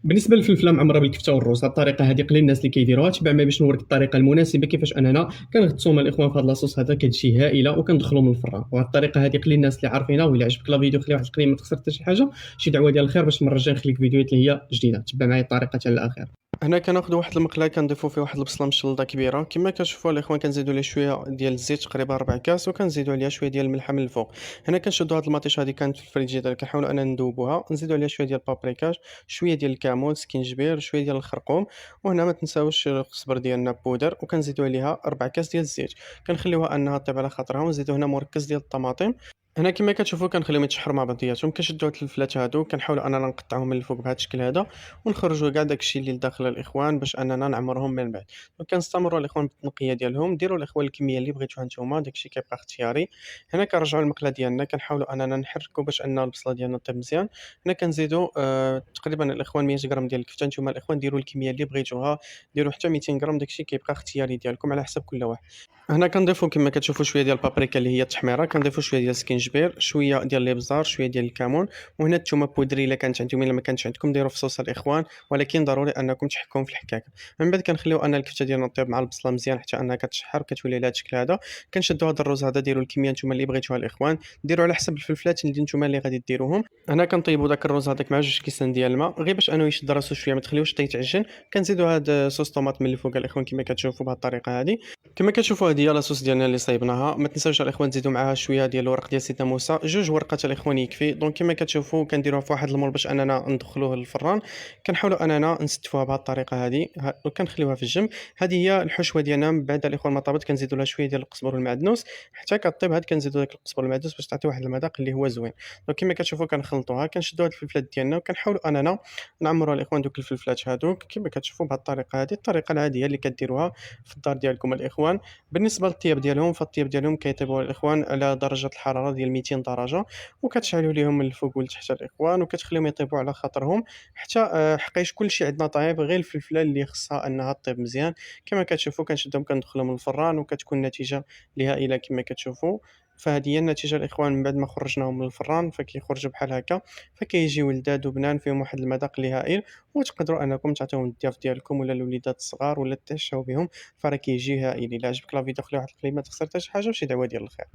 بالنسبه للفلفله معمره بالكفته والرز، هاد الطريقه هذه قليل الناس اللي كيديروها. تبع معايا باش نوريك الطريقه المناسبه كيفاش اننا كنغطسوا مع الاخوان في هذا لاصوص هذا، كتجي هائله وكندخلوا من الفران. وهاد الطريقه هذه قليل الناس اللي عارفينها. وإلا عجبك لا فيديو خلي واحد التقييم، ما تخسر حتى شي حاجه، شي دعوه ديال الخير باش المره الجايه نخليك فيديوهات اللي هي جديده. تبع معايا الطريقه حتى للاخر. هنا كناخذ واحد المقله كنضيفوا فيه واحد البصله مشلضه كبيره كما كتشوفوا الاخوان، كنزيدوا ليه شويه ديال الزيت تقريبا 4 كاس، وكنزيدوا عليها شويه ديال الملحه من الفوق. هنا كنشدوا هاد المطيشه هذه كانت في الفريجيدير، كنحاولوا اننا ندوبوها، نزيدوا عليها شويه ديال البابريكاج، شويه ديال الكمون، سكينجبير، شويه ديال الخرقوم. وهنا ما تنساوش القزبر ديالنا بودر، وكنزيدوا عليها 4 كاس ديال الزيت. كنخليوها انها طيب على خاطرها، ونزيدوا هنا مركز ديال الطماطم. هنا كما كتشوفوا كنخليهم يتشحروا مع بعضياتهم. كنشدوا هاد الفلفلات هادو كنحاولوا اننا نقطعوهم من الفوق بهذا الشكل هذا، ونخرجوا كاع داكشي اللي لداخل الاخوان باش اننا نعمرهم من بعد. وكنستمروا الاخوان بالتنقيه ديالهم. ديروا الاخوان الكميه اللي بغيتوها نتوما، داكشي كيبقى اختياري. هنا كنرجعوا المقله ديالنا، كنحاولوا اننا نحركوا باش ان البصله ديالنا طيب مزيان. هنا كنزيدوا تقريبا الاخوان 100 غرام ديال الكفته. نتوما الاخوان ديروا الكميه اللي بغيتوها، ديروا حتى 200 غرام، داكشي كيبقى اختياري ديالكم على حسب كل واحد. هنا كنضيفوا كما كتشوفوا شويه ديال البابريكا اللي هي التحميره، كنضيفوا شويه ديال السكينجبير، شويه ديال الابزار، شويه ديال الكمون. وهنا الثومه بودري الا كانت عندكم، الا ما كانتش عندكم ديروا في صوص الاخوان، ولكن ضروري انكم تحكموا في الحكاكه. من بعد كنخليو ان الكفته ديالنا طيب مع البصله مزيان حتى انها كتشحر وكتولي على هذا الشكل هذا. كنشدوا هذا الرز هذا، ديروا الكميه نتوما اللي بغيتوها الاخوان، ديروا على حسب الفلفلات اللي نتوما اللي غادي ديروهم. هنا كنطيبوا داك الرز هذاك مع 2 كيسان ديال الماء، غير باش انه يشد راسو شويه، ما تخليوش حتى يتعجن. كنزيدوا هذا صوص طوماط من الفوق الاخوان كما كتشوفوا بهذه الطريقه هذه. كما كتشوفوا هذه هي لاصوص ديالنا اللي صايبناها. ما تنساوش الاخوان تزيدوا معاها شويه ديال الورق ديال سيدنا موسى، 2 ورقات الاخوان يكفي. دونك كما كتشوفوا كنديروها في واحد المول باش اننا ندخلوه للفران. كنحاولوا اننا نستفوها بهذه الطريقه هذه، وكنخليوها في الجنب. هذه هي الحشوه ديالنا. من بعد الاخوان ما طابت كنزيدوا لها شويه ديال القزبر والمعدنوس حتى كطيب. هاد كنزيدوا داك القزبر والمعدنوس باش تعطي واحد المذاق اللي هو زوين. دونك كما كتشوفوا كنخلطوها، كنشدوا هاد الفلفلات ديالنا وكنحاولوا اننا نعمروا الاخوان دوك الفلفلات هادوك كما كتشوفوا بهذه الطريقه هذه، الطريقه العاديه اللي كديروها في الدار ديالكم الاخوان. بالنسبه للطياب ديالهم، فالطياب ديالهم كيطيبوا الاخوان على درجه الحراره ديال 200 درجه، وكتشعلوا ليهم من الفوق والتحت الاخوان، وكتخليهم يطيبوا على خاطرهم حتى حقايش كلشي عندنا طايب، غير الفلفله اللي خصها انها طيب مزيان. كما كتشوفوا كنشدهم كندخلهم للفران، وكتكون النتيجه اللي هائله كما كتشوفوا. فهذه هي النتيجه الاخوان من بعد ما خرجناهم من الفران، فكيخرجوا بحال هكا، فكيجيو لذاذ وبنان فيهم واحد المذاق اللي هائل. وتقدروا انكم تعطيوهم للضياف ديالكم ولا الوليدات الصغار ولا تتعشاو بهم، فراه كيجي هائل. الا عجبك لا فيديو خلي واحد الكلمه، ما تخسر حتى شي حاجه وشي دعوه ديال الخير.